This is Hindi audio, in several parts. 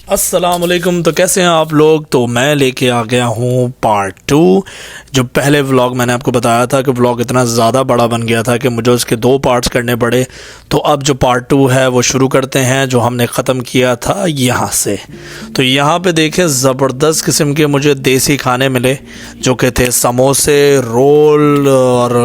अस्सलामुअलैकुम। तो कैसे हैं आप लोग। तो मैं लेके आ गया हूँ पार्ट 2। जो पहले व्लॉग मैंने आपको बताया था कि व्लॉग इतना ज़्यादा बड़ा बन गया था कि मुझे उसके 2 पार्ट्स करने पड़े। तो अब जो पार्ट 2 है वो शुरू करते हैं, जो हमने ख़त्म किया था यहाँ से। तो यहाँ पे देखें ज़बरदस्त किस्म के मुझे देसी खाने मिले, जो कि थे समोसे, रोल और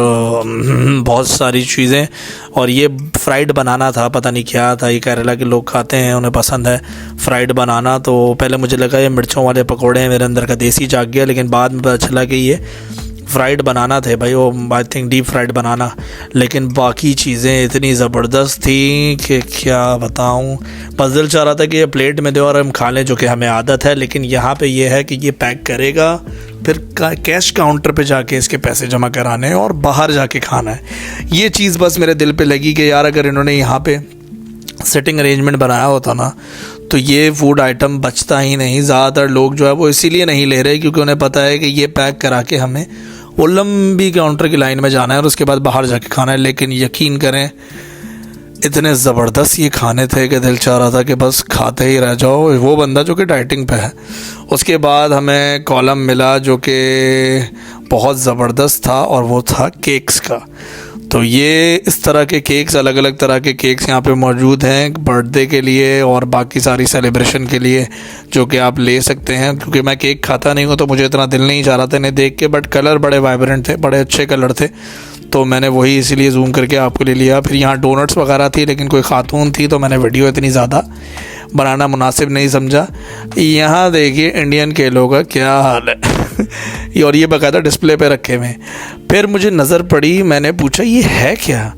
बहुत सारी चीज़ें। और ये फ्राइड बनाना था, पता नहीं क्या था, ये केरला के लोग खाते हैं, उन्हें पसंद है फ्राइड बनाना। तो पहले मुझे लगा ये मिर्चों वाले पकोड़े हैं, मेरे अंदर का देसी जाग गया, लेकिन बाद में पता चला कि ये फ्राइड बनाना थे भाई, वो आई थिंक डीप फ्राइड बनाना। लेकिन बाकी चीज़ें इतनी ज़बरदस्त थी कि क्या बताऊं। बस दिल चाह रहा था कि ये प्लेट में दे और हम खा लें, जो कि हमें आदत है। लेकिन यहाँ पे ये है कि ये पैक करेगा, फिर कैश काउंटर पे जाके इसके पैसे जमा कराने और बाहर जाके खाना है। ये चीज़ बस मेरे दिल पे लगी कि यार अगर इन्होंने यहाँ पे सिटिंग अरेंजमेंट बनाया होता ना, तो ये फूड आइटम बचता ही नहीं। ज़्यादातर लोग जो है वो इसीलिए नहीं ले रहे क्योंकि उन्हें पता है कि ये पैक करा के हमें वो लंबी काउंटर की लाइन में जाना है और उसके बाद बाहर जाके खाना है। लेकिन यकीन करें इतने ज़बरदस्त ये खाने थे कि दिल चाह रहा था कि बस खाते ही रह जाओ। वो बंदा जो कि डाइटिंग पे है। उसके बाद हमें कॉलम मिला जो कि बहुत ज़बरदस्त था और वो था केक्स का। तो ये इस तरह के केक्स, अलग अलग तरह के केक्स यहाँ पे मौजूद हैं बर्थडे के लिए और बाकी सारी सेलिब्रेशन के लिए, जो कि आप ले सकते हैं। क्योंकि मैं केक खाता नहीं हूँ तो मुझे इतना दिल नहीं चाह रहा था इन्हें देख के, बट कलर बड़े वाइब्रेंट थे, बड़े अच्छे कलर थे, तो मैंने वही इसीलिए जूम करके आपको ले लिया। फिर यहाँ डोनट्स वगैरह थी, लेकिन कोई खातून थी तो मैंने वीडियो इतनी ज़्यादा बनाना मुनासिब नहीं समझा। यहाँ देखिए इंडियन केलों का क्या हाल है और ये बाकायदा डिस्प्ले पे रखे हुए। फिर मुझे नज़र पड़ी, मैंने पूछा ये है क्या,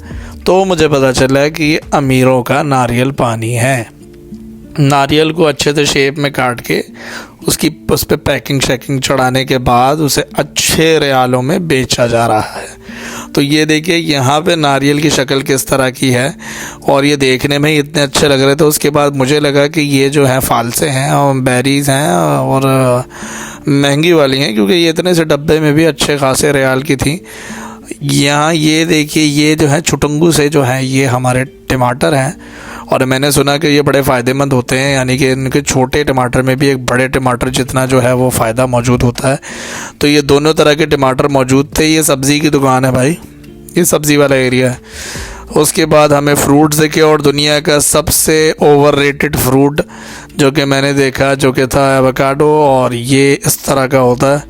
तो मुझे पता चला कि ये अमीरों का नारियल पानी है। नारियल को अच्छे से शेप में काट के उसकी उस पर पैकिंग शैकिंग चढ़ाने के बाद उसे अच्छे रियालों में बेचा जा रहा है। तो ये देखिए यहाँ पे नारियल की शक्ल किस तरह की है और ये देखने में ही इतने अच्छे लग रहे थे। उसके बाद मुझे लगा कि ये जो है फालसे हैं और बेरीज़ हैं और महंगी वाली हैं, क्योंकि ये इतने से डब्बे में भी अच्छे खासे रियाल की थी। यहाँ ये देखिए ये जो है छुटंगू से जो है ये हमारे टमाटर हैं और मैंने सुना कि ये बड़े फ़ायदेमंद होते हैं, यानी कि इनके छोटे टमाटर में भी एक बड़े टमाटर जितना जो है वो फ़ायदा मौजूद होता है। तो ये दोनों तरह के टमाटर मौजूद थे। ये सब्ज़ी की दुकान है भाई, ये सब्ज़ी वाला एरिया है। उसके बाद हमें फ्रूट्स देखे और दुनिया का सबसे ओवररेटेड फ्रूट जो कि मैंने देखा जो कि था एवोकाडो, और ये इस तरह का होता है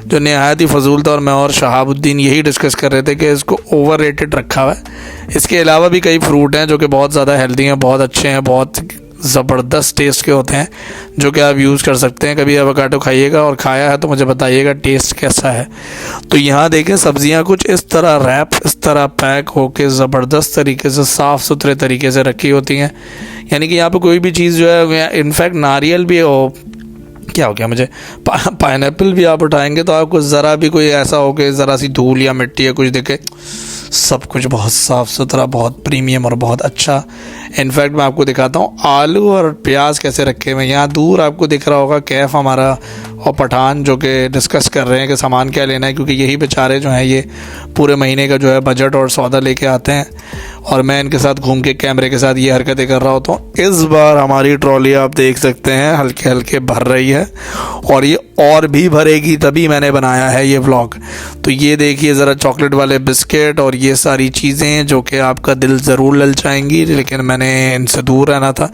जो नहायत ही फजूल था। और मैं और शहाबुद्दीन यही डिस्कस कर रहे थे कि इसको ओवररेटेड रखा हुआ है। इसके अलावा भी कई फ्रूट हैं जो कि बहुत ज़्यादा हेल्दी हैं, बहुत अच्छे हैं, बहुत ज़बरदस्त टेस्ट के होते हैं, जो कि आप यूज़ कर सकते हैं। कभी एवोकाडो खाइएगा और खाया है तो मुझे बताइएगा टेस्ट कैसा है। तो यहाँ देखें सब्ज़ियाँ कुछ इस तरह रैप, इस तरह पैक होके ज़बरदस्त तरीके से साफ़ सुथरे तरीके से रखी होती हैं। यानी कि यहाँ पे कोई भी चीज़ जो है, इनफैक्ट नारियल भी हो, क्या हो गया मुझे, पाइनएप्पल भी आप उठाएंगे तो आपको ज़रा भी कोई ऐसा हो कि ज़रा सी धूल या मिट्टी या कुछ दिखे, सब कुछ बहुत साफ़ सुथरा, बहुत प्रीमियम और बहुत अच्छा। इनफैक्ट मैं आपको दिखाता हूँ आलू और प्याज कैसे रखे हुए हैं। यहाँ दूर आपको दिख रहा होगा कैफ़ हमारा और पठान जो कि डिस्कस कर रहे हैं कि सामान क्या लेना है, क्योंकि यही बेचारे जो हैं ये पूरे महीने का जो है बजट और सौदा लेके आते हैं और मैं इनके साथ घूम के कैमरे के साथ ये हरकतें कर रहा होता हूँ। इस बार हमारी ट्रॉली आप देख सकते हैं हल्के हल्के भर रही है और ये और भी भरेगी, तभी मैंने बनाया है ये व्लॉग। तो ये देखिए ज़रा चॉकलेट वाले बिस्किट और ये सारी चीज़ें जो कि आपका दिल ज़रूर ललचाएंगी, लेकिन मैंने इनसे दूर रहना था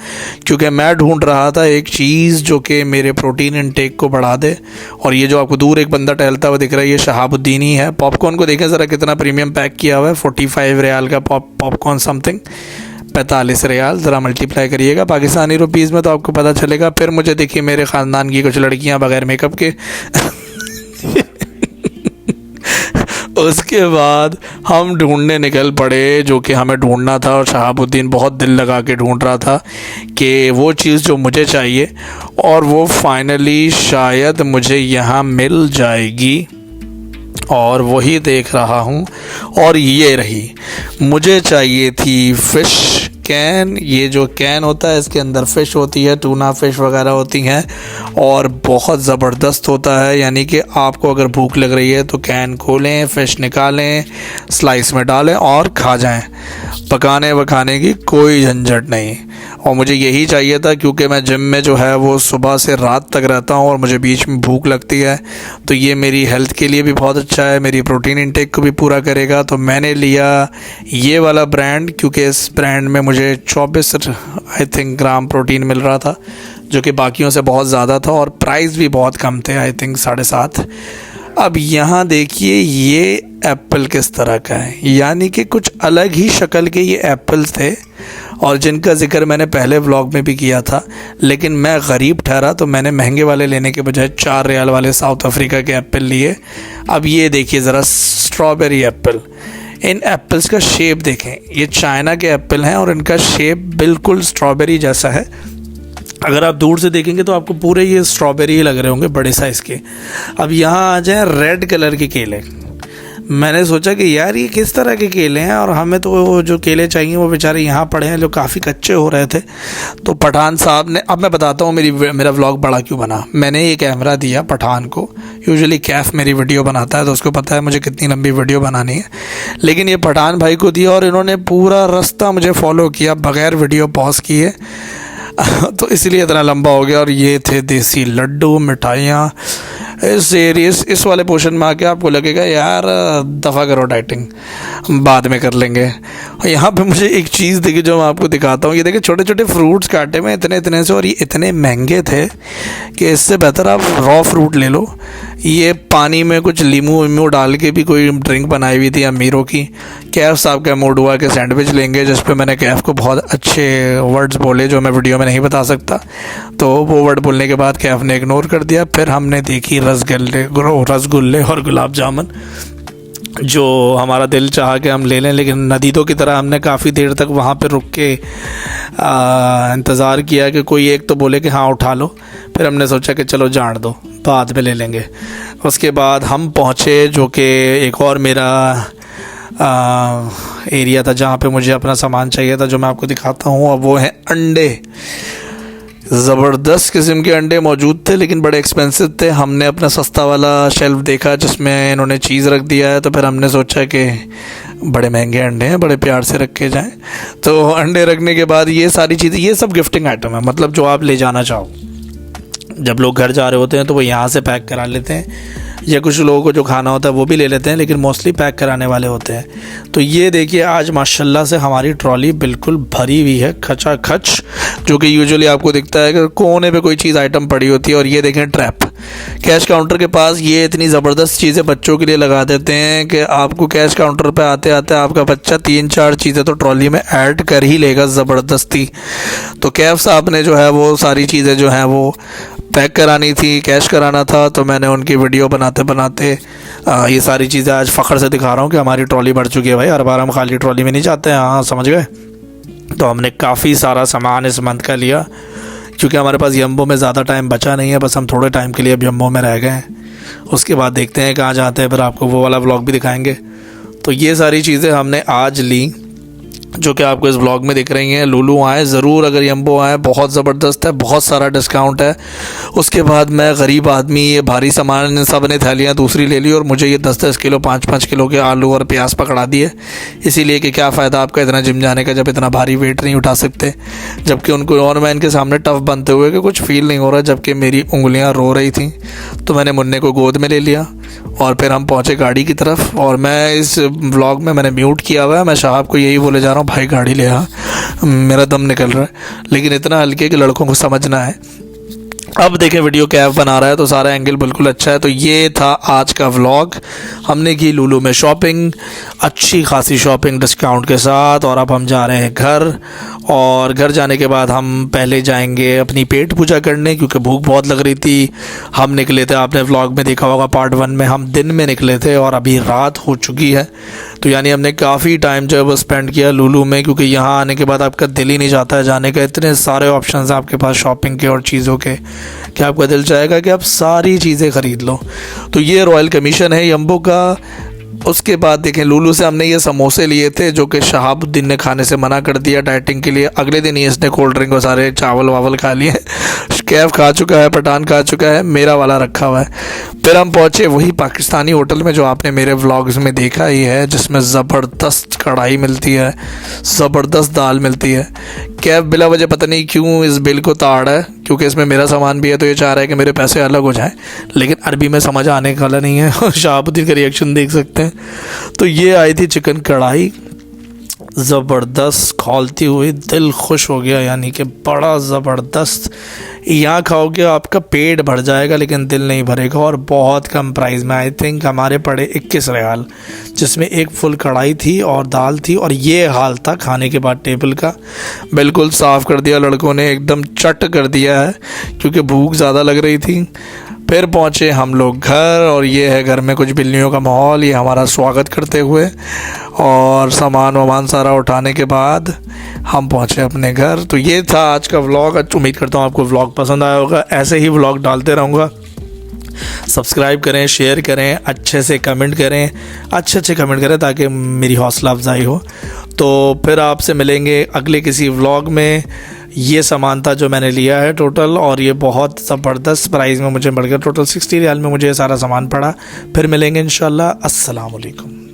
क्योंकि मैं ढूंढ रहा था एक चीज़ जो कि मेरे प्रोटीन इनटेक को बढ़ा दे। और ये जो आपको दूर एक बंदा टहलता हुआ दिख रहा है ये शहाबुद्दीन ही है। पॉपकॉर्न को देखें ज़रा कितना प्रीमियम पैक किया हुआ है, 45 रियाल का पॉपकॉर्न समथिंग 45 रियाल। ज़रा मल्टीप्लाई करिएगा पाकिस्तानी रुपीज़ में तो आपको पता चलेगा। फिर मुझे देखिए मेरे ख़ानदान की कुछ लड़कियां बगैर मेकअप के उसके बाद हम ढूंढने निकल पड़े जो कि हमें ढूंढना था और शहाबुद्दीन बहुत दिल लगा के ढूंढ रहा था कि वो चीज़ जो मुझे चाहिए, और वो फाइनली शायद मुझे यहाँ मिल जाएगी और वही देख रहा हूँ। और ये रही, मुझे चाहिए थी फ़िश कैन। ये जो कैन होता है इसके अंदर फ़िश होती है, टूना फ़िश वगैरह होती हैं और बहुत ज़बरदस्त होता है। यानी कि आपको अगर भूख लग रही है तो कैन खोलें, फ़िश निकालें, स्लाइस में डालें और खा जाएं। पकाने वकाने की कोई झंझट नहीं। और मुझे यही चाहिए था क्योंकि मैं जिम में जो है वो सुबह से रात तक रहता हूँ और मुझे बीच में भूख लगती है, तो ये मेरी हेल्थ के लिए भी बहुत अच्छा है, मेरी प्रोटीन इंटेक को भी पूरा करेगा। तो मैंने लिया ये वाला ब्रांड क्योंकि इस ब्रांड में मुझे 24 आई थिंक ग्राम प्रोटीन मिल रहा था, जो कि बाकियों से बहुत ज़्यादा था और प्राइस भी बहुत कम थे, आई थिंक 7.5। अब यहाँ देखिए ये एप्पल किस तरह का है, यानी कि कुछ अलग ही शक्ल के ये एप्पल्स थे और जिनका जिक्र मैंने पहले व्लॉग में भी किया था। लेकिन मैं गरीब ठहरा तो मैंने महंगे वाले लेने के बजाय 4 रियाल वाले साउथ अफ्रीका के एप्पल लिए। अब ये देखिए ज़रा स्ट्रॉबेरी एप्पल, इन एप्पल्स का शेप देखें, ये चाइना के एप्पल हैं और इनका शेप बिल्कुल स्ट्रॉबेरी जैसा है। अगर आप दूर से देखेंगे तो आपको पूरे ये स्ट्रॉबेरी ही लग रहे होंगे, बड़े साइज़ के। अब यहाँ आ जाए रेड कलर के केले। मैंने सोचा कि यार ये किस तरह के केले हैं, और हमें तो जो केले चाहिए वो बेचारे यहाँ पड़े हैं जो काफ़ी कच्चे हो रहे थे। तो पठान साहब ने, अब मैं बताता हूँ मेरा व्लॉग बड़ा क्यों बना। मैंने ये कैमरा दिया पठान को, यूजुअली कैफ़ मेरी वीडियो बनाता है तो उसको पता है मुझे कितनी लंबी वीडियो बनानी है, लेकिन ये पठान भाई को दिया और इन्होंने पूरा रास्ता मुझे फॉलो किया बग़ैर वीडियो पॉज किए तो इसलिए इतना लंबा हो गया। और ये थे देसी लड्डू, मिठाइयाँ। इस वाले पोर्शन में आके आपको लगेगा यार दफ़ा करो डाइटिंग, बाद में कर लेंगे। और यहाँ पे मुझे एक चीज़ देखी जो मैं आपको दिखाता हूँ। ये देखिए छोटे छोटे फ्रूट्स काटे में इतने इतने से, और ये इतने महंगे थे कि इससे बेहतर आप रॉ फ्रूट ले लो। ये पानी में कुछ लीमू वीमू डाल के भी कोई ड्रिंक बनाई हुई थी अमीरों की। कैफ साहब का मूड हुआ कि सैंडविच लेंगे, जिस पे मैंने कैफ को बहुत अच्छे वर्ड्स बोले जो मैं वीडियो में नहीं बता सकता। तो वो वर्ड बोलने के बाद कैफ ने इग्नोर कर दिया। फिर हमने देखी रसगुल्ले और गुलाब जामुन, जो हमारा दिल चाहा कि हम ले लें, लेकिन नदीदों की तरह हमने काफ़ी देर तक वहाँ पे रुक के इंतज़ार किया कि कोई एक तो बोले कि हाँ उठा लो। फिर हमने सोचा कि चलो जान दो, बाद में ले लेंगे। उसके बाद हम पहुँचे, जो कि एक और मेरा एरिया था जहाँ पे मुझे अपना सामान चाहिए था, जो मैं आपको दिखाता हूँ। अब वो है अंडे। ज़बरदस्त किस्म के अंडे मौजूद थे, लेकिन बड़े एक्सपेंसिव थे। हमने अपना सस्ता वाला शेल्फ देखा जिसमें इन्होंने चीज़ रख दिया है, तो फिर हमने सोचा कि बड़े महंगे अंडे हैं, बड़े प्यार से रखे जाएं। तो अंडे रखने के बाद ये सारी चीज़ें, ये सब गिफ्टिंग आइटम है, मतलब जो आप ले जाना चाहो। जब लोग घर जा रहे होते हैं तो वो यहाँ से पैक करा लेते हैं, या कुछ लोगों को जो खाना होता है वो भी ले लेते हैं, लेकिन मोस्टली पैक कराने वाले होते हैं। तो ये देखिए आज माशाल्लाह से हमारी ट्रॉली बिल्कुल भरी हुई है खचाखच, जो कि यूजुअली आपको दिखता है कि कोने पे कोई चीज़ आइटम पड़ी होती है। और ये देखें ट्रैप, कैश काउंटर के पास ये इतनी ज़बरदस्त चीज़ें बच्चों के लिए लगा देते हैं कि आपको कैश काउंटर पे आते आते आपका बच्चा 3-4 चीज़ें तो ट्रॉली में ऐड कर ही लेगा ज़बरदस्ती। तो कैफ साहब ने जो है वो सारी चीज़ें जो हैं वो पैक करानी थी, कैश कराना था। तो मैंने उनकी वीडियो बनाते बनाते ये सारी चीज़ें आज फ़ख्र से दिखा रहा हूँ कि हमारी ट्रॉली बढ़ चुकी है भाई। हर बार हम खाली ट्रॉली में नहीं जाते हैं, हाँ समझ गए। तो हमने काफ़ी सारा सामान इस मंथ का लिया, क्योंकि हमारे पास यम्बो में ज़्यादा टाइम बचा नहीं है, बस हम थोड़े टाइम के लिए अब यम्बो में रह गए हैं। उसके बाद देखते हैं कहाँ जाते हैं, फिर आपको वो वाला व्लॉग भी दिखाएंगे। तो ये सारी चीज़ें हमने आज ली, जो कि आपको इस व्लॉग में दिख रही हैं। लुलु आए ज़रूर, अगर यम्बो आए, बहुत ज़बरदस्त है, बहुत सारा डिस्काउंट है। उसके बाद मैं गरीब आदमी, ये भारी सामान सब ने थैलियाँ दूसरी ले ली और मुझे ये 10-10 किलो 5-5 किलो के आलू और प्याज पकड़ा दिए। इसीलिए कि क्या फ़ायदा आपका इतना जिम जाने का जब इतना भारी वेट नहीं उठा सकते। जबकि उनको, और मैं इनके सामने टफ़ बनते हुए कि कुछ फ़ील नहीं हो रहा, जबकि मेरी उंगलियाँ रो रही थी। तो मैंने मुन्ने को गोद में ले लिया और फिर हम पहुँचे गाड़ी की तरफ। और मैं इस व्लॉग में मैंने म्यूट किया हुआ है, मैं शाहब को यही बोले जा रहा हूँ भाई गाड़ी ले आ, मेरा दम निकल रहा है, लेकिन इतना हल्के कि लड़कों को समझना है। अब देखें वीडियो कैफ बना रहा है तो सारा एंगल बिल्कुल अच्छा है। तो ये था आज का व्लॉग। हमने की लुलु में शॉपिंग, अच्छी खासी शॉपिंग डिस्काउंट के साथ, और अब हम जा रहे हैं घर। और घर जाने के बाद हम पहले जाएंगे अपनी पेट पूजा करने, क्योंकि भूख बहुत लग रही थी। हम निकले थे, आपने व्लॉग में देखा होगा पार्ट 1 में, हम दिन में निकले थे और अभी रात हो चुकी है। तो यानी हमने काफ़ी टाइम जो है वो स्पेंड किया लुलु में, क्योंकि यहाँ आने के बाद आपका दिल ही नहीं चाहता है जाने का। इतने सारे ऑप्शंस हैं आपके पास शॉपिंग के और चीज़ों के कि आपका दिल चाहेगा कि आप सारी चीज़ें ख़रीद लो। तो ये रॉयल कमीशन है यम्बो का। उसके बाद देखें लुलु से हमने ये समोसे लिए थे जो कि शहाबुद्दीन ने खाने से मना कर दिया डाइटिंग के लिए। अगले दिन ही इसने कोल्ड ड्रिंक और सारे चावल वावल खा लिए। कैफ खा चुका है, पठान खा चुका है, मेरा वाला रखा हुआ है। फिर हम पहुँचे वही पाकिस्तानी होटल में जो आपने मेरे व्लॉग्स में देखा ही है, जिसमें ज़बरदस्त कढ़ाई मिलती है, ज़बरदस्त दाल मिलती है। कैफ बिला वजह पता नहीं क्यों इस बिल को ताड़ है, क्योंकि इसमें मेरा सामान भी है तो ये चाह रहा है कि मेरे पैसे अलग हो जाएं, लेकिन अरबी में समझ आने वाला नहीं है। शहाबुद्दीन का रिएक्शन देख सकते हैं। तो ये आई थी चिकन कढ़ाई, ज़बरदस्त खौलती हुई, दिल खुश हो गया, यानी कि बड़ा ज़बरदस्त। यहाँ खाओगे आपका पेट भर जाएगा लेकिन दिल नहीं भरेगा, और बहुत कम प्राइस में। आई थिंक हमारे पड़े 21 रियाल, जिसमें एक फुल कढ़ाई थी और दाल थी, और ये हाल था खाने के बाद टेबल का। बिल्कुल साफ़ कर दिया लड़कों ने, एकदम चट कर दिया है क्योंकि भूख ज़्यादा लग रही थी। फिर पहुँचे हम लोग घर, और ये है घर में कुछ बिल्लियों का माहौल, ये हमारा स्वागत करते हुए, और सामान वामान सारा उठाने के बाद हम पहुँचे अपने घर। तो ये था आज का व्लॉग। उम्मीद करता हूँ आपको व्लॉग पसंद आया होगा। ऐसे ही व्लॉग डालते रहूँगा। सब्सक्राइब करें, शेयर करें, अच्छे से कमेंट करें, अच्छे कमेंट करें ताकि मेरी हौसला अफजाई हो। तो फिर आपसे मिलेंगे अगले किसी व्लॉग में। ये सामान था जो मैंने लिया है टोटल, और ये बहुत ज़बरदस्त प्राइस में मुझे मिल गया। टोटल 60 रियाल में मुझे ये सारा सामान पड़ा। फिर मिलेंगे इंशाल्लाह। अस्सलाम वालेकुम।